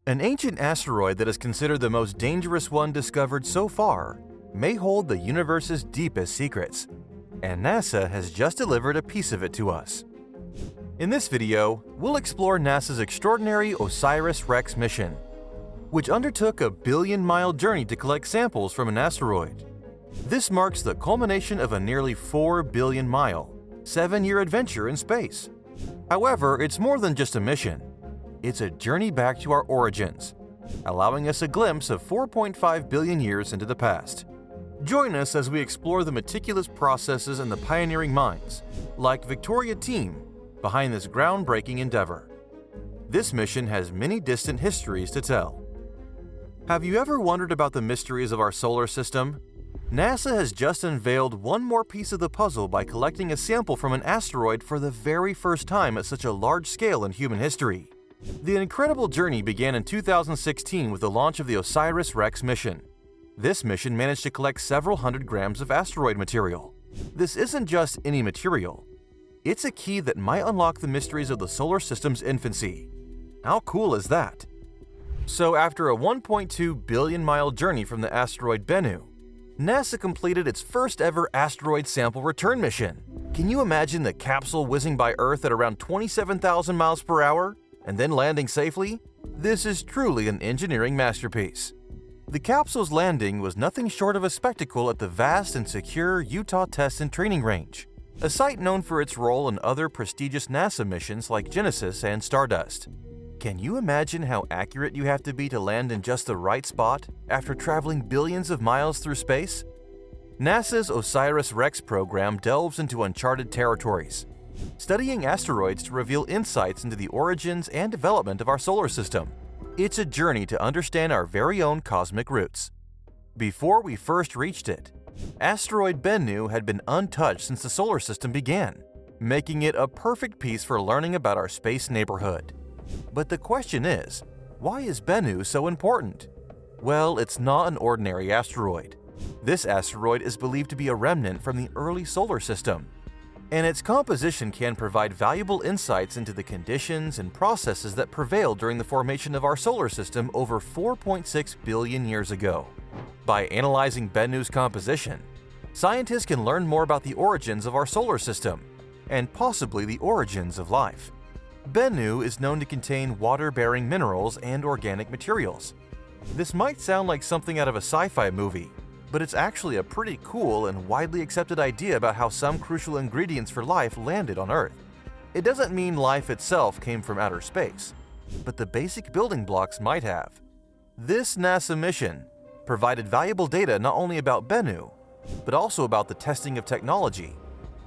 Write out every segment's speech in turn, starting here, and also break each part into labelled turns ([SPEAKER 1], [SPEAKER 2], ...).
[SPEAKER 1] An ancient asteroid that is considered the most dangerous one discovered so far may hold the universe's deepest secrets, and NASA has just delivered a piece of it to us. In this video, we'll explore NASA's extraordinary OSIRIS-REx mission, which undertook a billion-mile journey to collect samples from an asteroid. This marks the culmination of a nearly 4 billion-mile, 7-year adventure in space. However, it's more than just a mission. It's a journey back to our origins, allowing us a glimpse of 4.5 billion years into the past. Join us as we explore the meticulous processes and the pioneering minds, like Victoria team, behind this groundbreaking endeavor. This mission has many distant histories to tell. Have you ever wondered about the mysteries of our solar system? NASA has just unveiled one more piece of the puzzle by collecting a sample from an asteroid for the very first time at such a large scale in human history. The incredible journey began in 2016 with the launch of the OSIRIS-REx mission. This mission managed to collect several hundred grams of asteroid material. This isn't just any material. It's a key that might unlock the mysteries of the solar system's infancy. How cool is that? So after a 1.2 billion-mile journey from the asteroid Bennu, NASA completed its first ever asteroid sample return mission. Can you imagine the capsule whizzing by Earth at around 27,000 miles per hour and then landing safely? This is truly an engineering masterpiece. The capsule's landing was nothing short of a spectacle at the vast and secure Utah Test and Training Range, a site known for its role in other prestigious NASA missions like Genesis and Stardust. Can you imagine how accurate you have to be to land in just the right spot after traveling billions of miles through space? NASA's OSIRIS-REx program delves into uncharted territories, studying asteroids to reveal insights into the origins and development of our solar system. It's a journey to understand our very own cosmic roots. Before we first reached it, Asteroid Bennu had been untouched since the solar system began, making it a perfect piece for learning about our space neighborhood. But the question is, why is Bennu so important? Well, it's not an ordinary asteroid. This asteroid is believed to be a remnant from the early solar system, and its composition can provide valuable insights into the conditions and processes that prevailed during the formation of our solar system over 4.6 billion years ago. By analyzing Bennu's composition, scientists can learn more about the origins of our solar system, and possibly the origins of life. Bennu is known to contain water-bearing minerals and organic materials. This might sound like something out of a sci-fi movie, but it's actually a pretty cool and widely accepted idea about how some crucial ingredients for life landed on Earth. It doesn't mean life itself came from outer space, but the basic building blocks might have. This NASA mission provided valuable data not only about Bennu, but also about the testing of technology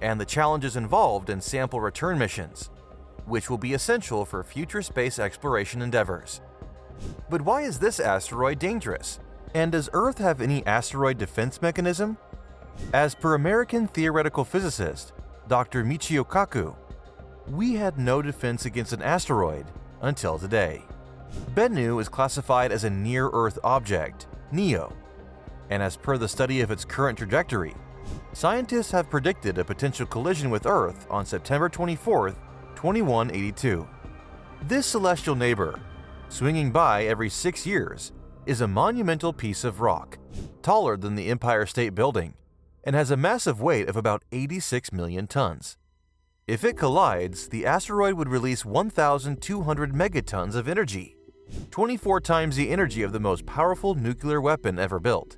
[SPEAKER 1] and the challenges involved in sample return missions, which will be essential for future space exploration endeavors. But why is this asteroid dangerous? And does Earth have any asteroid defense mechanism? As per American theoretical physicist Dr. Michio Kaku, we had no defense against an asteroid until today. Bennu is classified as a near-Earth object, NEO, and as per the study of its current trajectory, scientists have predicted a potential collision with Earth on September 24, 2182. This celestial neighbor, swinging by every 6 years, is a monumental piece of rock, taller than the Empire State Building, and has a massive weight of about 86 million tons. If it collides, the asteroid would release 1,200 megatons of energy, 24 times the energy of the most powerful nuclear weapon ever built.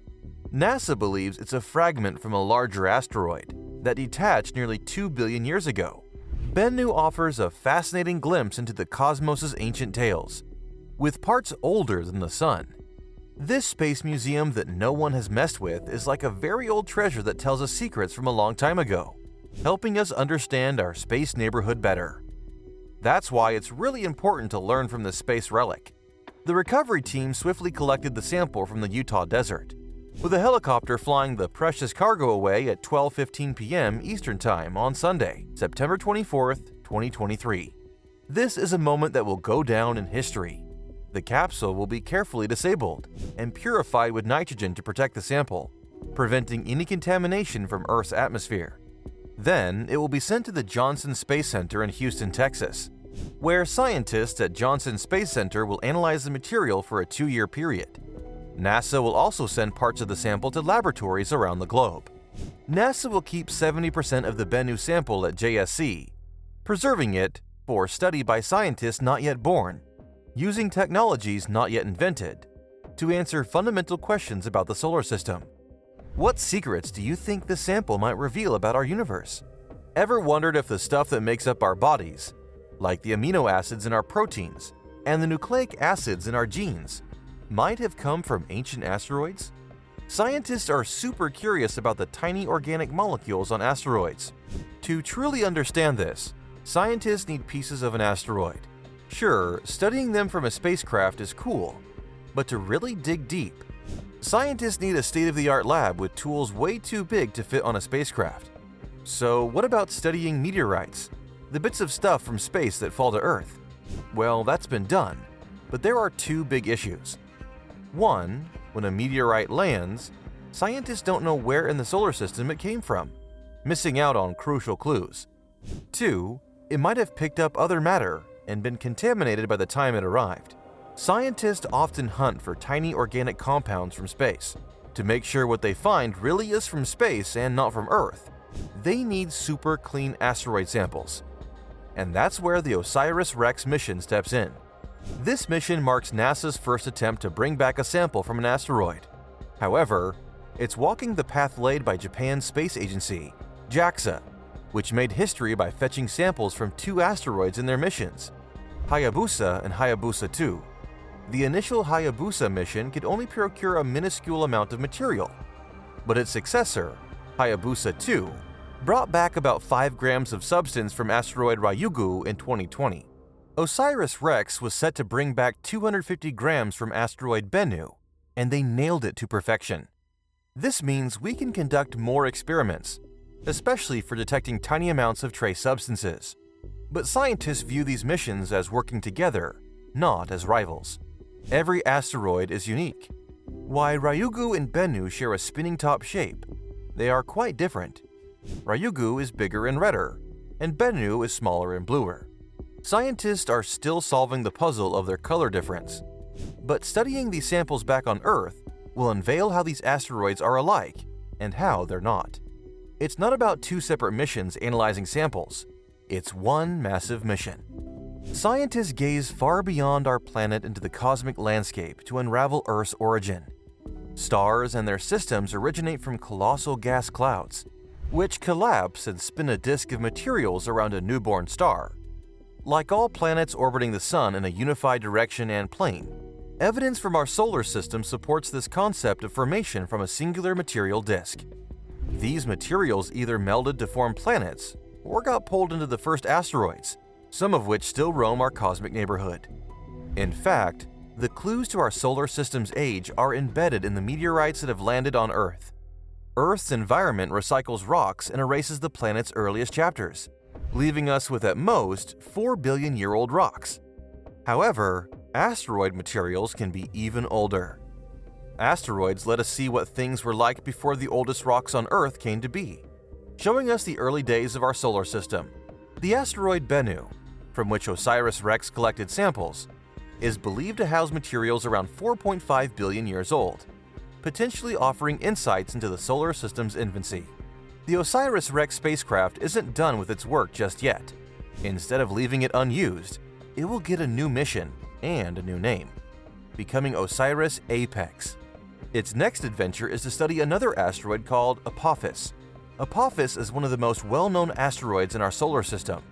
[SPEAKER 1] NASA believes it's a fragment from a larger asteroid that detached nearly 2 billion years ago. Bennu offers a fascinating glimpse into the cosmos' ancient tales, with parts older than the Sun. This space museum that no one has messed with is like a very old treasure that tells us secrets from a long time ago, helping us understand our space neighborhood better. That's why it's really important to learn from this space relic. The recovery team swiftly collected the sample from the Utah desert, with a helicopter flying the precious cargo away at 12:15 p.m. Eastern Time on Sunday, September 24, 2023. This is a moment that will go down in history. The capsule will be carefully disabled and purified with nitrogen to protect the sample, preventing any contamination from Earth's atmosphere. Then, it will be sent to the Johnson Space Center in Houston, Texas, where scientists at Johnson Space Center will analyze the material for a 2-year period. NASA will also send parts of the sample to laboratories around the globe. NASA will keep 70% of the Bennu sample at JSC, preserving it for study by scientists not yet born, using technologies not yet invented, to answer fundamental questions about the solar system. What secrets do you think this sample might reveal about our universe? Ever wondered if the stuff that makes up our bodies, like the amino acids in our proteins and the nucleic acids in our genes, might have come from ancient asteroids? Scientists are super curious about the tiny organic molecules on asteroids. To truly understand this, scientists need pieces of an asteroid. Sure, studying them from a spacecraft is cool, but to really dig deep, scientists need a state-of-the-art lab with tools way too big to fit on a spacecraft. So what about studying meteorites, the bits of stuff from space that fall to Earth? Well, that's been done, but there are 2 big issues. 1, when a meteorite lands, scientists don't know where in the solar system it came from, missing out on crucial clues. 2, it might have picked up other matter and been contaminated by the time it arrived. Scientists often hunt for tiny organic compounds from space. To make sure what they find really is from space and not from Earth, they need super clean asteroid samples. And that's where the OSIRIS-REx mission steps in. This mission marks NASA's first attempt to bring back a sample from an asteroid. However, it's walking the path laid by Japan's space agency, JAXA, which made history by fetching samples from 2 asteroids in their missions, Hayabusa and Hayabusa 2. The initial Hayabusa mission could only procure a minuscule amount of material, but its successor, Hayabusa 2, brought back about 5 grams of substance from asteroid Ryugu in 2020. OSIRIS-REx was set to bring back 250 grams from asteroid Bennu, and they nailed it to perfection. This means we can conduct more experiments, especially for detecting tiny amounts of trace substances. But scientists view these missions as working together, not as rivals. Every asteroid is unique. While Ryugu and Bennu share a spinning top shape, they are quite different. Ryugu is bigger and redder, and Bennu is smaller and bluer. Scientists are still solving the puzzle of their color difference, but studying these samples back on Earth will unveil how these asteroids are alike and how they're not. It's not about 2 separate missions analyzing samples, it's one massive mission. Scientists gaze far beyond our planet into the cosmic landscape to unravel Earth's origin. Stars and their systems originate from colossal gas clouds, which collapse and spin a disk of materials around a newborn star. Like all planets orbiting the Sun in a unified direction and plane, evidence from our solar system supports this concept of formation from a singular material disk. These materials either melded to form planets or got pulled into the first asteroids, some of which still roam our cosmic neighborhood. In fact, the clues to our solar system's age are embedded in the meteorites that have landed on Earth. Earth's environment recycles rocks and erases the planet's earliest chapters, leaving us with at most 4 billion-year-old rocks. However, asteroid materials can be even older. Asteroids let us see what things were like before the oldest rocks on Earth came to be, showing us the early days of our solar system. The asteroid Bennu, from which OSIRIS-REx collected samples, is believed to house materials around 4.5 billion years old, potentially offering insights into the solar system's infancy. The OSIRIS-REx spacecraft isn't done with its work just yet. Instead of leaving it unused, it will get a new mission and a new name, becoming OSIRIS-APEX. Its next adventure is to study another asteroid called Apophis. Apophis is one of the most well-known asteroids in our solar system,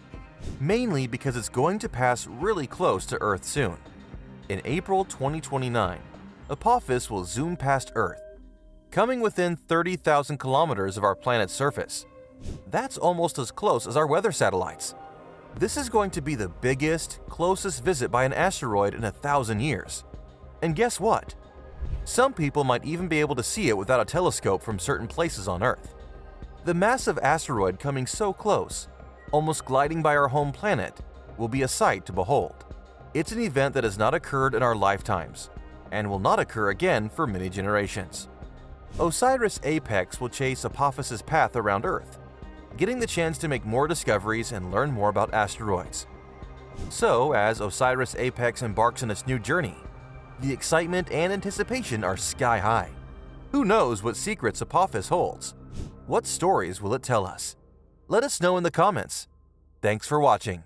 [SPEAKER 1] mainly because it's going to pass really close to Earth soon. In April 2029, Apophis will zoom past Earth, coming within 30,000 kilometers of our planet's surface. That's almost as close as our weather satellites. This is going to be the biggest, closest visit by an asteroid in 1,000 years. And guess what? Some people might even be able to see it without a telescope from certain places on Earth. The massive asteroid coming so close, almost gliding by our home planet, will be a sight to behold. It's an event that has not occurred in our lifetimes, and will not occur again for many generations. OSIRIS-APEX will chase Apophis's path around Earth, getting the chance to make more discoveries and learn more about asteroids. So, as OSIRIS-Apex embarks on its new journey, the excitement and anticipation are sky high. Who knows what secrets Apophis holds? What stories will it tell us? Let us know in the comments. Thanks for watching.